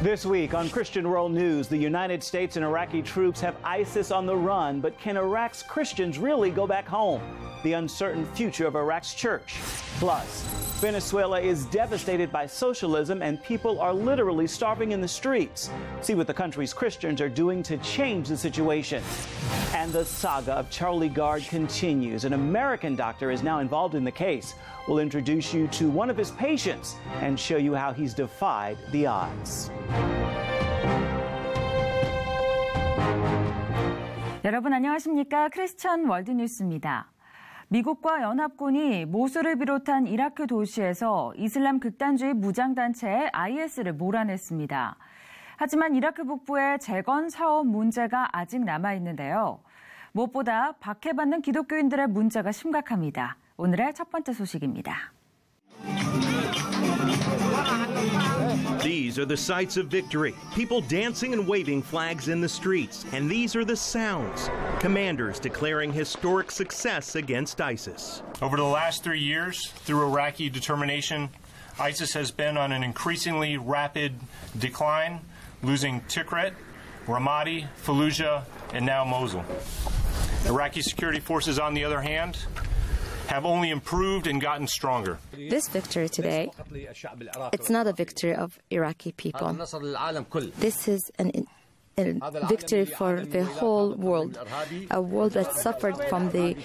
This week on Christian World News, the United States and Iraqi troops have ISIS on the run, but can Iraq's Christians really go back home? The uncertain future of Iraq's church. Plus, Venezuela is devastated by socialism and people are literally starving in the streets. See what the country's Christians are doing to change the situation. And the saga of Charlie Gard continues. An American doctor is now involved in the case. We'll introduce you to one of his patients and show you how he's defied the odds. 여러분 안녕하십니까? 크리스천 월드뉴스입니다. 미국과 연합군이 모술을 비롯한 이라크 도시에서 이슬람 극단주의 무장단체 IS를 몰아냈습니다. 하지만 이라크 북부의 재건 사업 문제가 아직 남아있는데요. 무엇보다 박해받는 기독교인들의 문제가 심각합니다. 오늘의 첫 번째 소식입니다. These are the sights of victory. People dancing and waving flags in the streets. And these are the sounds. Commanders declaring historic success against ISIS. Over the last 3 years, through Iraqi determination, ISIS has been on an increasingly rapid decline, losing Tikrit, Ramadi, Fallujah, and now Mosul. Iraqi security forces, on the other hand, have only improved and gotten stronger. This victory today, it's not a victory of Iraqi people. This is a victory for the whole world, a world that suffered from the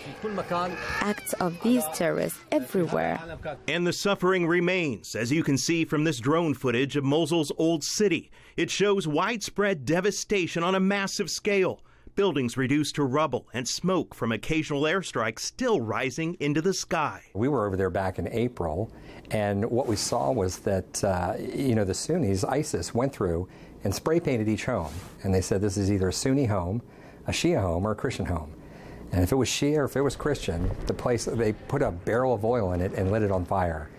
acts of these terrorists everywhere. And the suffering remains, as you can see from this drone footage of Mosul's old city. It shows widespread devastation on a massive scale. Buildings reduced to rubble and smoke from occasional airstrikes still rising into the sky. We were over there back in April, and what we saw was that, the Sunnis, ISIS, went through and spray painted each home. And they said this is either a Sunni home, a Shia home, or a Christian home. And if it was Shia or if it was Christian, they put a barrel of oil in it and lit it on fire.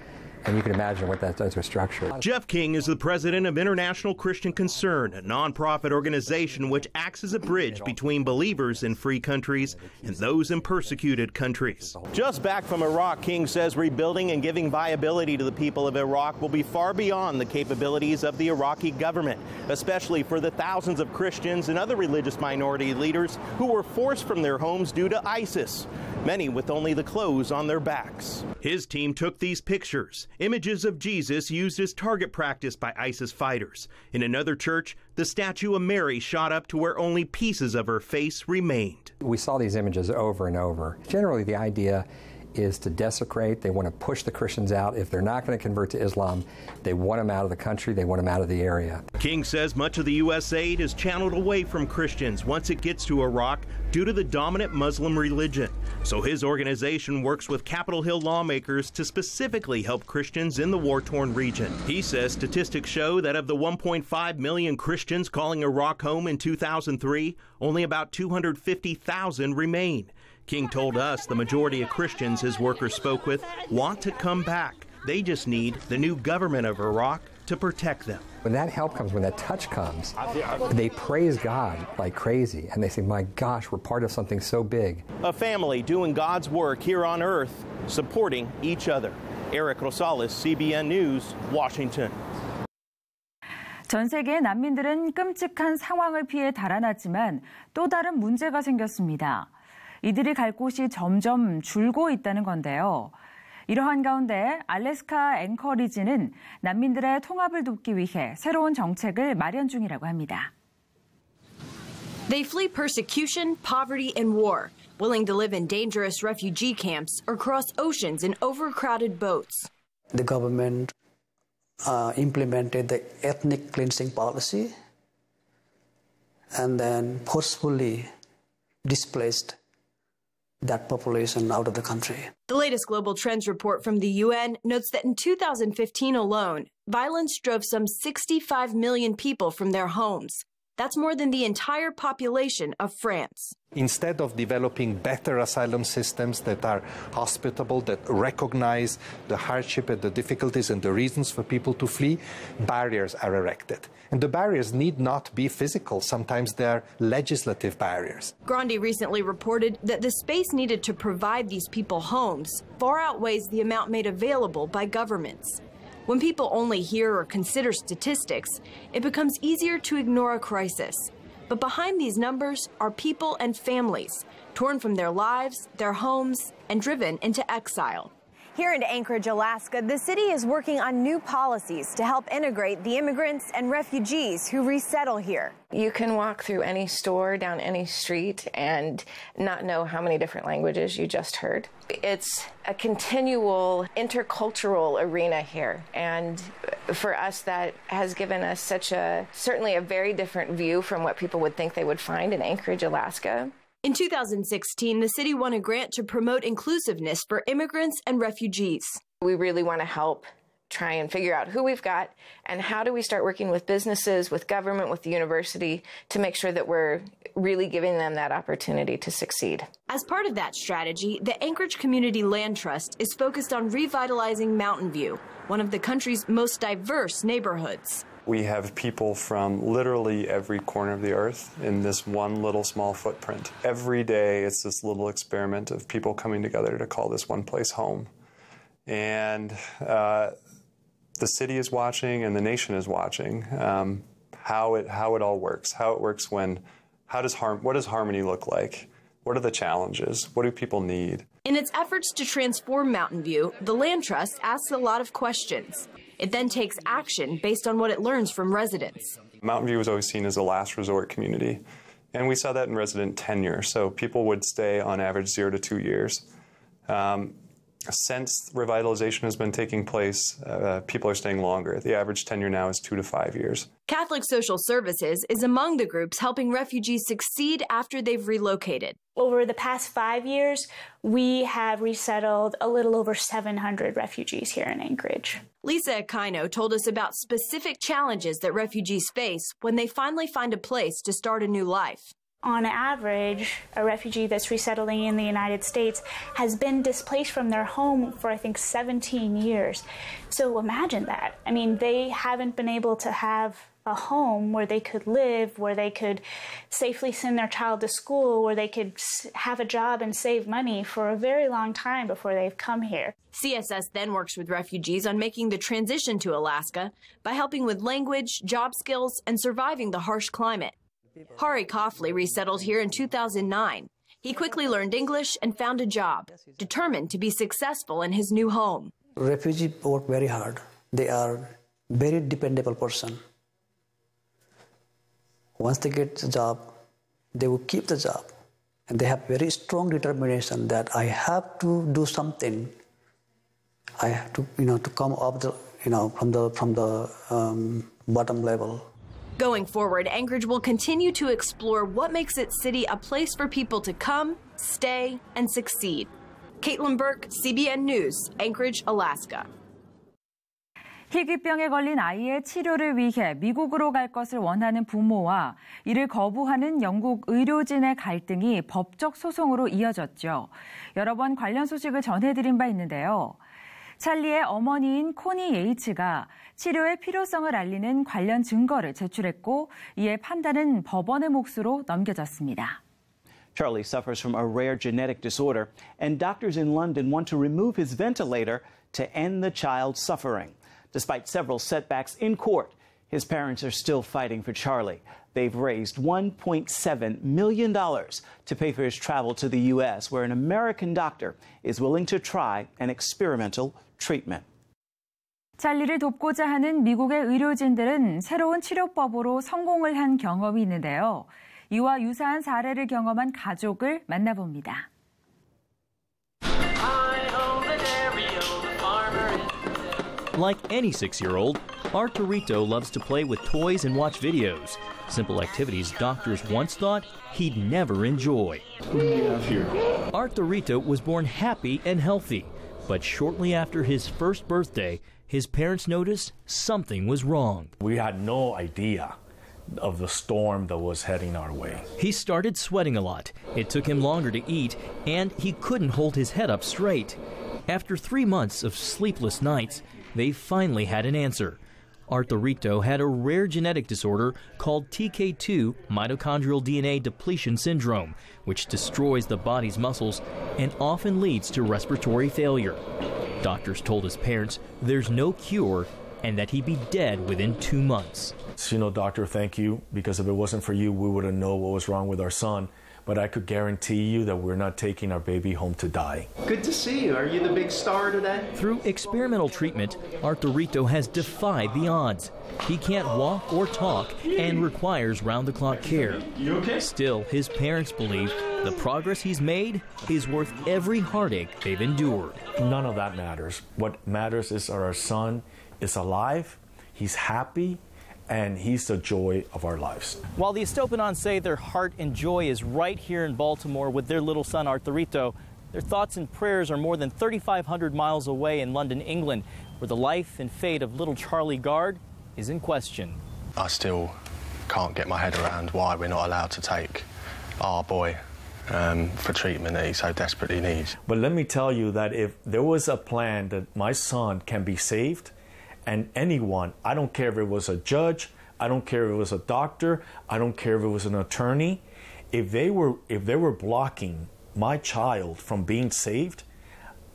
And you can imagine what that does to a structure. Jeff King is the president of International Christian Concern, a nonprofit organization which acts as a bridge between believers in free countries and those in persecuted countries. Just back from Iraq, King says rebuilding and giving viability to the people of Iraq will be far beyond the capabilities of the Iraqi government, especially for the thousands of Christians and other religious minority leaders who were forced from their homes due to ISIS, many with only the clothes on their backs. His team took these pictures. Images of Jesus used as target practice by ISIS fighters. In another church, the statue of Mary shot up to where only pieces of her face remained. We saw these images over and over. Generally, the idea is to desecrate. They want to push the Christians out. If they're not going to convert to Islam, they want them out of the country. They want them out of the area. King says much of the U.S. aid is channeled away from Christians once it gets to Iraq due to the dominant Muslim religion. So his organization works with Capitol Hill lawmakers to specifically help Christians in the war-torn region. He says statistics show that of the 1.5 million Christians calling Iraq home in 2003, only about 250,000 remain. King told us the majority of Christians his workers spoke with want to come back. They just need the new government of Iraq to protect them. When that help comes, when that touch comes, they praise God like crazy. And they say, my gosh, we're part of something so big. A family doing God's work here on earth, supporting each other. Eric Rosales, CBN News, Washington. 전 세계의 난민들은 끔찍한 상황을 피해 달아났지만 또 다른 문제가 생겼습니다. 이들이 갈 곳이 점점 줄고 있다는 건데요. 이러한 가운데 알래스카 앵커리지는 난민들의 통합을 돕기 위해 새로운 정책을 마련 중이라고 합니다. They flee persecution, poverty, and war, willing to live in dangerous refugee camps or cross oceans in overcrowded boats. The government implemented the ethnic cleansing policy and then forcefully displaced that population out of the country. The latest Global Trends report from the UN notes that in 2015 alone, violence drove some 65 million people from their homes. That's more than the entire population of France. Instead of developing better asylum systems that are hospitable, that recognize the hardship and the difficulties and the reasons for people to flee, barriers are erected. And the barriers need not be physical. Sometimes they're legislative barriers. Grandi recently reported that the space needed to provide these people homes far outweighs the amount made available by governments. When people only hear or consider statistics, it becomes easier to ignore a crisis. But behind these numbers are people and families, torn from their lives, their homes, and driven into exile. Here in Anchorage, Alaska, the city is working on new policies to help integrate the immigrants and refugees who resettle here. You can walk through any store, down any street, and not know how many different languages you just heard. It's a continual intercultural arena here, and for us that has given us certainly a very different view from what people would think they would find in Anchorage, Alaska. In 2016, the city won a grant to promote inclusiveness for immigrants and refugees. We really want to help try and figure out who we've got and how do we start working with businesses, with government, with the university to make sure that we're really giving them that opportunity to succeed. As part of that strategy, the Anchorage Community Land Trust is focused on revitalizing Mountain View, one of the country's most diverse neighborhoods. We have people from literally every corner of the earth in this one little small footprint. Every day it's this little experiment of people coming together to call this one place home. And the city is watching and the nation is watching how it all works, what does harmony look like? What are the challenges? What do people need? In its efforts to transform Mountain View, the Land Trust asks a lot of questions. It then takes action based on what it learns from residents. Mountain View was always seen as a last resort community, and we saw that in resident tenure. So people would stay on average 0 to 2 years. Since revitalization has been taking place, people are staying longer. The average tenure now is 2 to 5 years. Catholic Social Services is among the groups helping refugees succeed after they've relocated. Over the past 5 years, we have resettled a little over 700 refugees here in Anchorage. Lisa Aquino told us about specific challenges that refugees face when they finally find a place to start a new life. On average, a refugee that's resettling in the United States has been displaced from their home for, I think, 17 years. So imagine that. I mean, they haven't been able to have a home where they could live, where they could safely send their child to school, where they could have a job and save money for a very long time before they've come here. CSS then works with refugees on making the transition to Alaska by helping with language, job skills, and surviving the harsh climate. Hari Coughley resettled here in 2009. He quickly learned English and found a job, determined to be successful in his new home. Refugees work very hard. They are very dependable person. Once they get the job, they will keep the job. And they have very strong determination that I have to do something. I have to, to come up from the bottom level. Going forward, Anchorage will continue to explore what makes its city a place for people to come, stay, and succeed. Caitlin Burke, CBN News, Anchorage, Alaska. 희귀병에 걸린 아이의 치료를 위해 미국으로 갈 것을 원하는 부모와 이를 거부하는 영국 의료진의 갈등이 법적 소송으로 이어졌죠. 여러 번 관련 소식을 전해드린 바 있는데요. 찰리의 어머니인 코니 예이츠가 치료의 필요성을 알리는 관련 증거를 제출했고 이에 판단은 법원의 몫으로 넘겨졌습니다. Charlie suffers from a rare genetic disorder, and doctors in London want to remove his ventilator to end the child's suffering. Despite several setbacks in court, his parents are still fighting for Charlie. They've raised $1.7 million to pay for his travel to the U.S., where an American doctor is willing to try an experimental treatment. 찰리를 돕고자 하는 미국의 의료진들은 새로운 치료법으로 성공을 한 경험이 있는데요. 이와 유사한 사례를 경험한 가족을 만나봅니다. Like any 6-year-old, Arturito loves to play with toys and watch videos. Simple activities doctors once thought he'd never enjoy. What do we have here? Arturito was born happy and healthy, but shortly after his first birthday, his parents noticed something was wrong. We had no idea of the storm that was heading our way. He started sweating a lot. It took him longer to eat, and he couldn't hold his head up straight. After 3 months of sleepless nights, they finally had an answer. Arturito had a rare genetic disorder called TK2 mitochondrial DNA depletion syndrome, which destroys the body's muscles and often leads to respiratory failure. Doctors told his parents there's no cure and that he'd be dead within 2 months. You know, doctor, thank you, because if it wasn't for you, we wouldn't know what was wrong with our son. But I could guarantee you that we're not taking our baby home to die. Good to see you. Are you the big star today? Through experimental treatment, Arturito has defied the odds. He can't walk or talk and requires round-the-clock care. You okay? Still, his parents believe the progress he's made is worth every heartache they've endured. None of that matters. What matters is our son is alive, he's happy, and he's the joy of our lives. While the Estopanons say their heart and joy is right here in Baltimore with their little son Arturito, their thoughts and prayers are more than 3,500 miles away in London, England, where the life and fate of little Charlie Gard is in question. I still can't get my head around why we're not allowed to take our boy for treatment that he so desperately needs. But let me tell you that if there was a plan that my son can be saved, and anyone, I don't care if it was a judge, I don't care if it was a doctor, I don't care if it was an attorney, if they were blocking my child from being saved,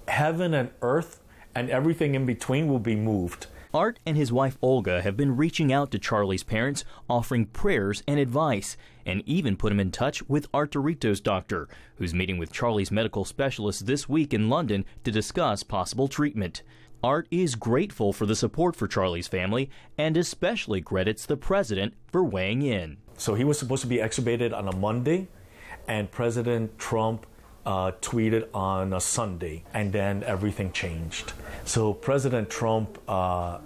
heaven and earth and everything in between will be moved. Art and his wife Olga have been reaching out to Charlie's parents, offering prayers and advice, and even put him in touch with Arturito's doctor, who's meeting with Charlie's medical specialist this week in London to discuss possible treatment. Art is grateful for the support for Charlie's family and especially credits the president for weighing in. So he was supposed to be extubated on a Monday, and President Trump tweeted on a Sunday, and then everything changed. So President Trump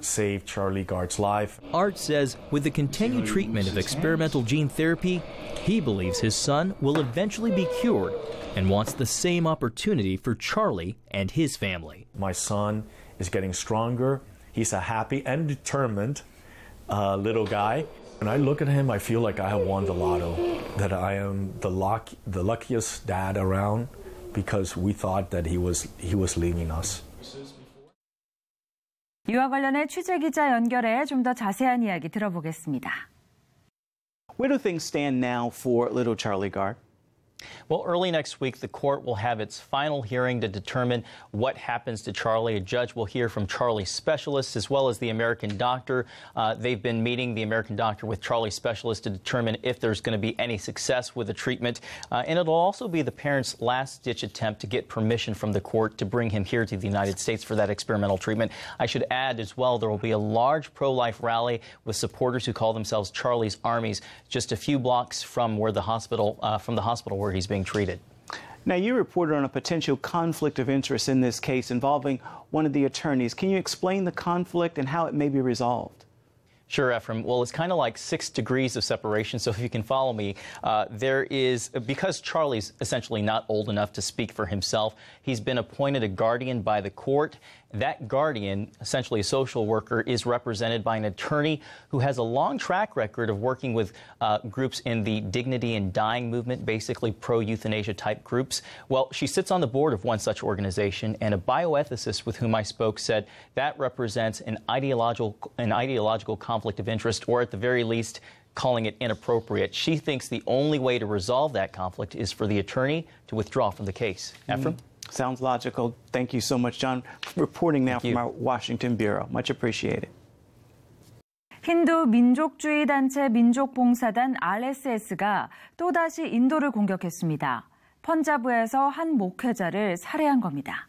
saved Charlie Gard's life. Art says with the continued treatment of experimental gene therapy, he believes his son will eventually be cured and wants the same opportunity for Charlie and his family. My son is getting stronger. He's a happy and determined little guy. When I look at him, I feel like I have won the lotto, that I am the luckiest dad around, because we thought that he was leaving us. 이와 관련해 취재 기자 연결해 좀 더 자세한 이야기 들어보겠습니다. Where do things stand now for little Charlie Gard? Well, early next week, the court will have its final hearing to determine what happens to Charlie. A judge will hear from Charlie's specialists as well as the American doctor. They've been meeting the American doctor with Charlie's specialist to determine if there's going to be any success with the treatment. And it'll also be the parents' last-ditch attempt to get permission from the court to bring him here to the United States for that experimental treatment. I should add as well, there will be a large pro-life rally with supporters who call themselves Charlie's Armies just a few blocks from where the hospital, where he's being treated. Now, you reported on a potential conflict of interest in this case involving one of the attorneys. Can you explain the conflict and how it may be resolved? Sure, Ephraim. Well, it's kind of like 6 degrees of separation, so if you can follow me, because Charlie's essentially not old enough to speak for himself, he's been appointed a guardian by the court. That guardian, essentially a social worker, is represented by an attorney who has a long track record of working with groups in the dignity and dying movement, basically pro-euthanasia type groups. Well, she sits on the board of one such organization, and a bioethicist with whom I spoke said that represents an ideological conflict of interest, or at the very least, calling it inappropriate. She thinks the only way to resolve that conflict is for the attorney to withdraw from the case. Ephraim? Sounds logical. Thank you so much, John. Reporting now from our Washington Bureau. Much appreciated. 힌두 민족주의 단체 민족봉사단 RSS가 또다시 인도를 공격했습니다. 펀자브에서 한 목회자를 살해한 겁니다.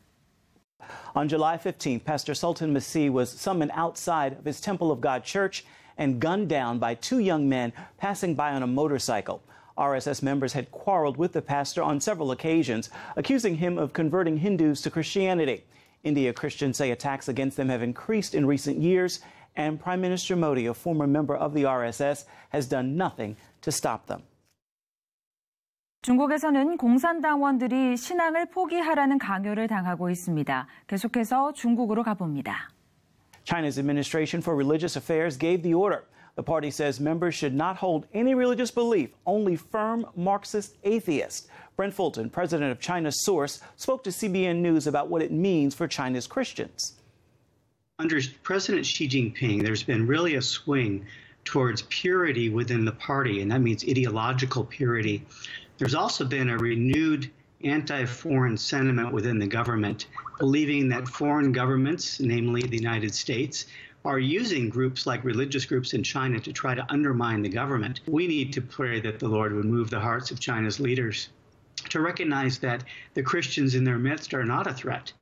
On July 15th, Pastor Sultan Masih was summoned outside of his Temple of God church and gunned down by 2 young men passing by on a motorcycle. RSS members had quarreled with the pastor on several occasions, accusing him of converting Hindus to Christianity. India Christians say attacks against them have increased in recent years, and Prime Minister Modi, a former member of the RSS, has done nothing to stop them. 중국에서는 공산당원들이 신앙을 포기하라는 강요를 당하고 있습니다. 계속해서 중국으로 가봅니다. China's Administration for Religious Affairs gave the order. The party says members should not hold any religious belief, only firm Marxist atheists. Brent Fulton, president of China's Source, spoke to CBN News about what it means for China's Christians. Under President Xi Jinping, there's been really a swing towards purity within the party, and that means ideological purity. There's also been a renewed anti-foreign sentiment within the government, believing that foreign governments, namely the United States, are using groups like religious groups in China to try to undermine the government. We need to pray that the Lord would move the hearts of China's leaders to recognize that the Christians in their midst are not a threat.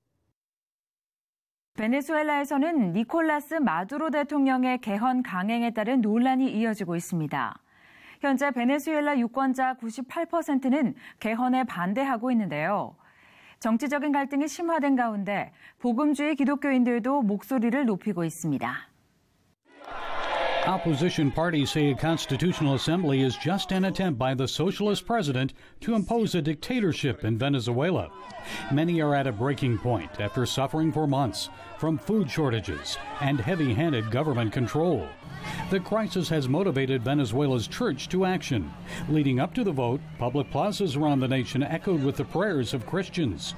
베네수엘라에서는 니콜라스 마두로 대통령의 개헌 강행에 따른 논란이 이어지고 있습니다. 현재 베네수엘라 유권자 98%는 개헌에 반대하고 있는데요. 정치적인 갈등이 심화된 가운데 복음주의 기독교인들도 목소리를 높이고 있습니다. Opposition parties say a constitutional assembly is just an attempt by the socialist president to impose a dictatorship in Venezuela. Many are at a breaking point after suffering for months from food shortages and heavy-handed government control. The crisis has motivated Venezuela's church to action. Leading up to the vote, public plazas around the nation echoed with the prayers of Christians.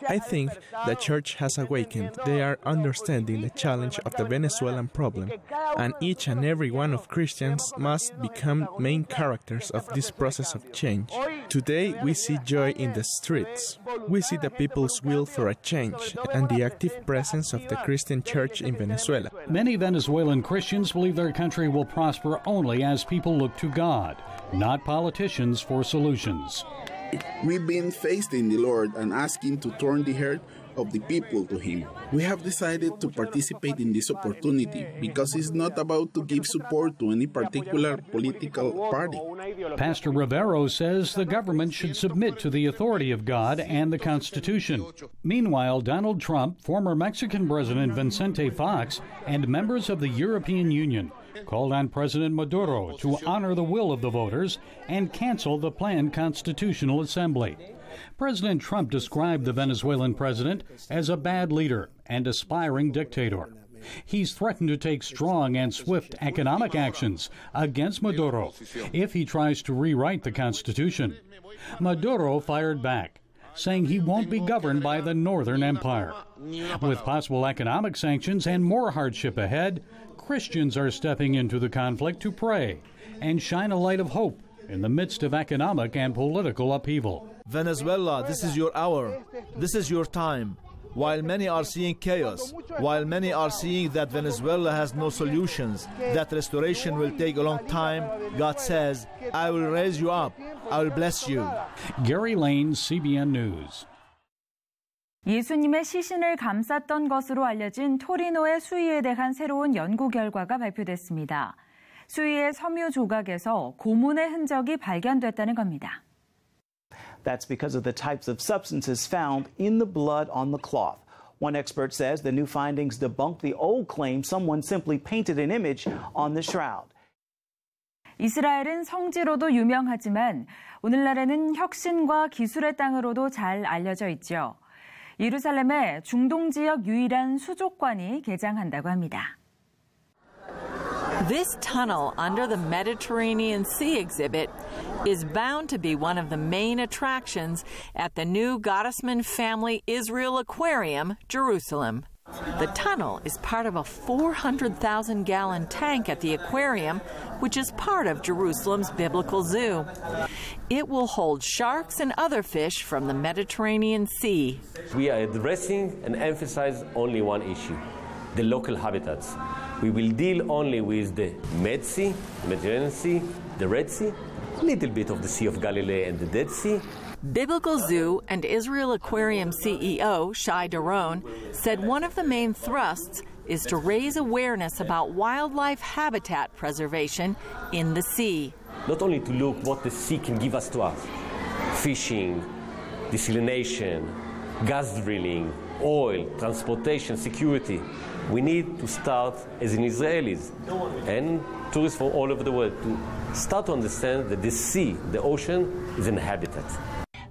I think the church has awakened. They are understanding the challenge of the Venezuelan problem, and each and every one of Christians must become main characters of this process of change. Today, we see joy in the streets. We see the people's will for a change and the active presence of the Christian church in Venezuela. Many Venezuelan Christians believe their country will prosper only as people look to God, not politicians for solutions. We've been facing the Lord and asking to turn the heart of the people to Him. We have decided to participate in this opportunity because it's not about to give support to any particular political party. Pastor Rivero says the government should submit to the authority of God and the Constitution. Meanwhile, Donald Trump, former Mexican President Vicente Fox, and members of the European Union called on President Maduro to honor the will of the voters and cancel the planned constitutional assembly. President Trump described the Venezuelan president as a bad leader and aspiring dictator. He's threatened to take strong and swift economic actions against Maduro if he tries to rewrite the Constitution. Maduro fired back, saying he won't be governed by the Northern Empire. With possible economic sanctions and more hardship ahead, Christians are stepping into the conflict to pray and shine a light of hope in the midst of economic and political upheaval. Venezuela, this is your hour. This is your time. While many are seeing chaos, while many are seeing that Venezuela has no solutions, that restoration will take a long time, God says, I will raise you up. I will bless you. Gary Lane, CBN News. 예수님의 시신을 감쌌던 것으로 알려진 토리노의 수위에 대한 새로운 연구 결과가 발표됐습니다. 수위의 섬유 조각에서 고문의 흔적이 발견됐다는 겁니다. That's because of the types of substances found in the blood on the cloth. One expert says the new findings debunk the old claim someone simply painted an image on the shroud. 이스라엘은 성지로도 유명하지만 오늘날에는 혁신과 기술의 땅으로도 잘 알려져 있죠. 예루살렘에 중동 지역 유일한 수족관이 개장한다고 합니다. This tunnel under the Mediterranean Sea exhibit is bound to be one of the main attractions at the new Gottesman Family Israel Aquarium, Jerusalem. The tunnel is part of a 400,000-gallon tank at the aquarium, which is part of Jerusalem's Biblical Zoo. It will hold sharks and other fish from the Mediterranean Sea. We are addressing and emphasize only one issue, the local habitats. We will deal only with the Med Sea, the Mediterranean Sea, the Red Sea, a little bit of the Sea of Galilee and the Dead Sea. Biblical Zoo and Israel Aquarium CEO Shai Doron said one of the main thrusts is to raise awareness about wildlife habitat preservation in the sea. Not only to look what the sea can give us to us, fishing, desalination, gas drilling, oil, transportation, security. We need to start, as in Israelis and tourists from all over the world, to start to understand that the sea, the ocean, is an habitat.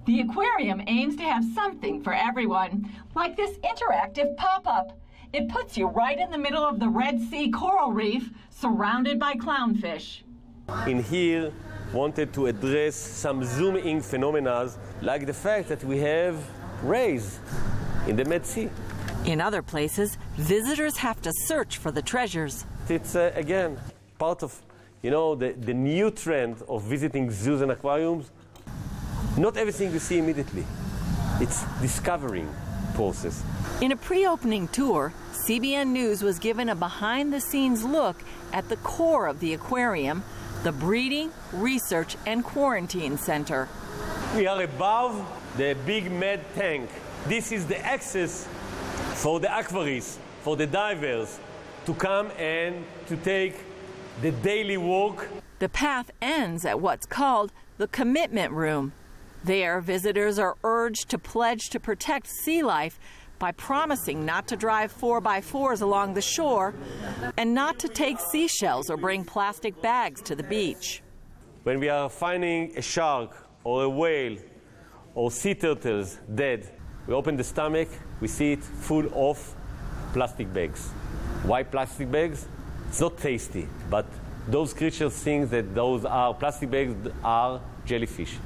The aquarium aims to have something for everyone, like this interactive pop-up. It puts you right in the middle of the Red Sea coral reef, surrounded by clownfish. In here, wanted to address some zoom-in phenomena, like the fact that we have rays in the Med Sea. In other places, visitors have to search for the treasures. It's, again, part of, the new trend of visiting zoos and aquariums. Not everything you see immediately. It's discovering process. In a pre-opening tour, CBN News was given a behind-the-scenes look at the core of the aquarium, the Breeding, Research, and Quarantine Center. We are above the big med tank. This is the access for the aquarists, for the divers, to come and to take the daily walk. The path ends at what's called the Commitment Room. There, visitors are urged to pledge to protect sea life by promising not to drive 4x4s along the shore and not to take seashells or bring plastic bags to the beach. When we are finding a shark or a whale or sea turtles dead, we open the stomach, we see it full of plastic bags. Why plastic bags? It's not tasty, but those creatures think that those are plastic bags are jellyfish.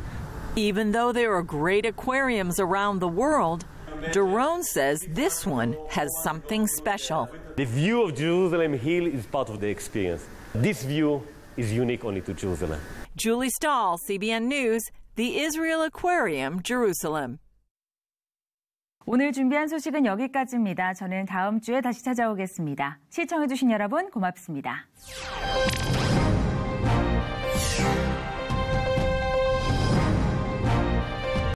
Even though there are great aquariums around the world, Daron says this one has something special. The view of Jerusalem Hill is part of the experience. This view is unique only to Jerusalem. Julie Stahl, CBN News, the Israel Aquarium, Jerusalem. 오늘 준비한 소식은 여기까지입니다. 저는 다음 주에 다시 찾아오겠습니다. 시청해주신 여러분 고맙습니다.